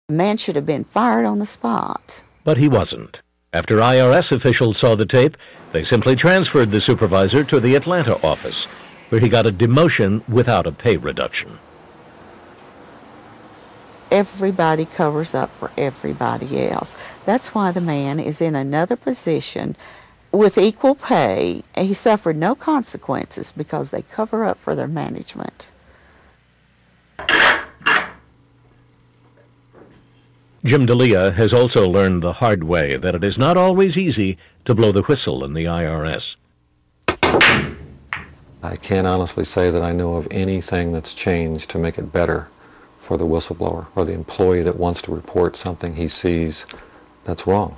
The man should have been fired on the spot. But he wasn't. After IRS officials saw the tape, they simply transferred the supervisor to the Atlanta office, where he got a demotion without a pay reduction. Everybody covers up for everybody else. That's why the man is in another position with equal pay. He suffered no consequences because they cover up for their management. Jim D'Elia has also learned the hard way that it is not always easy to blow the whistle in the IRS. I can't honestly say that I know of anything that's changed to make it better for the whistleblower or the employee that wants to report something he sees that's wrong.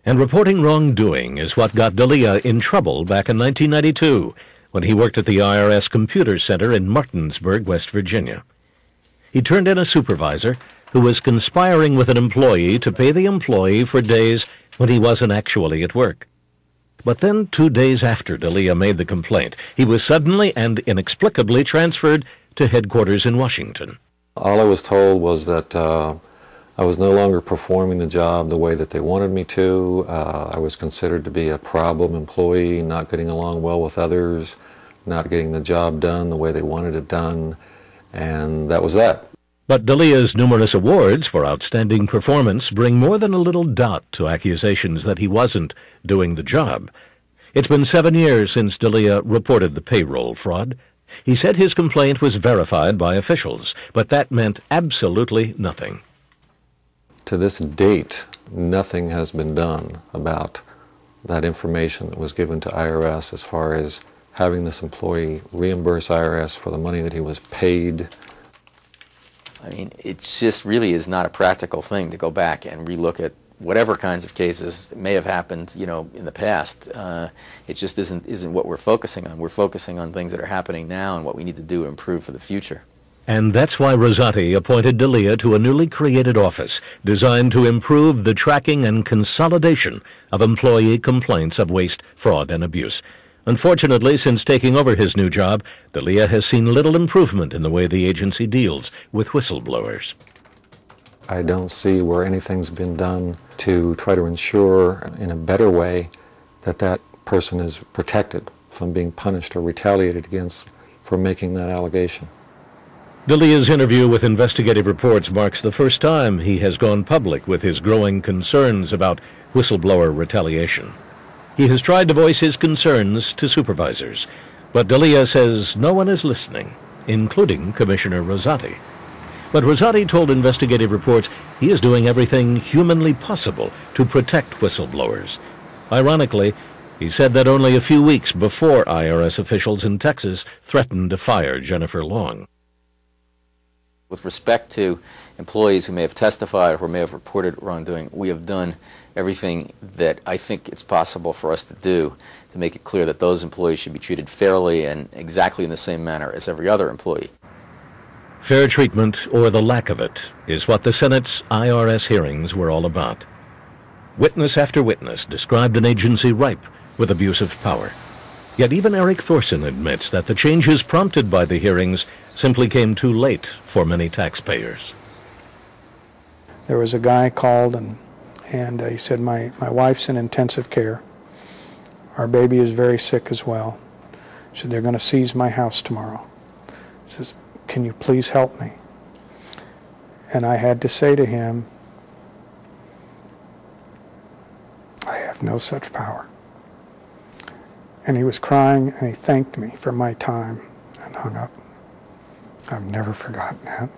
And reporting wrongdoing is what got D'Elia in trouble back in 1992 when he worked at the IRS Computer Center in Martinsburg, West Virginia. He turned in a supervisor who was conspiring with an employee to pay the employee for days when he wasn't actually at work. But then 2 days after D'Elia made the complaint, he was suddenly and inexplicably transferred to headquarters in Washington. All I was told was that I was no longer performing the job the way that they wanted me to. I was considered to be a problem employee, not getting along well with others, not getting the job done the way they wanted it done, and that was that. But D'Elia's numerous awards for outstanding performance bring more than a little doubt to accusations that he wasn't doing the job. It's been 7 years since D'Elia reported the payroll fraud. He said his complaint was verified by officials, but that meant absolutely nothing. To this date, nothing has been done about that information that was given to IRS as far as having this employee reimburse IRS for the money that he was paid. I mean, it just really is not a practical thing to go back and relook at whatever kinds of cases may have happened, in the past. It just isn't what we're focusing on. We're focusing on things that are happening now and what we need to do to improve for the future. And that's why Rosati appointed D'Elia to a newly created office designed to improve the tracking and consolidation of employee complaints of waste, fraud, and abuse. Unfortunately, since taking over his new job, D'Elia has seen little improvement in the way the agency deals with whistleblowers. I don't see where anything's been done to try to ensure in a better way that that person is protected from being punished or retaliated against for making that allegation. D'Elia's interview with Investigative Reports marks the first time he has gone public with his growing concerns about whistleblower retaliation. He has tried to voice his concerns to supervisors, but D'Elia says no one is listening, including Commissioner Rosati. But Rosati told Investigative Reports he is doing everything humanly possible to protect whistleblowers. Ironically, he said that only a few weeks before IRS officials in Texas threatened to fire Jennifer Long. With respect to employees who may have testified or who may have reported wrongdoing, we have done everything that I think it's possible for us to do to make it clear that those employees should be treated fairly and exactly in the same manner as every other employee. Fair treatment, or the lack of it, is what the Senate's IRS hearings were all about. Witness after witness described an agency ripe with abuse of power. Yet even Eric Thorson admits that the changes prompted by the hearings simply came too late for many taxpayers. There was a guy called and he said, my wife's in intensive care. Our baby is very sick as well. He said, they're going to seize my house tomorrow. He says, can you please help me? And I had to say to him, I have no such power. And he was crying and he thanked me for my time and hung up. I've never forgotten that.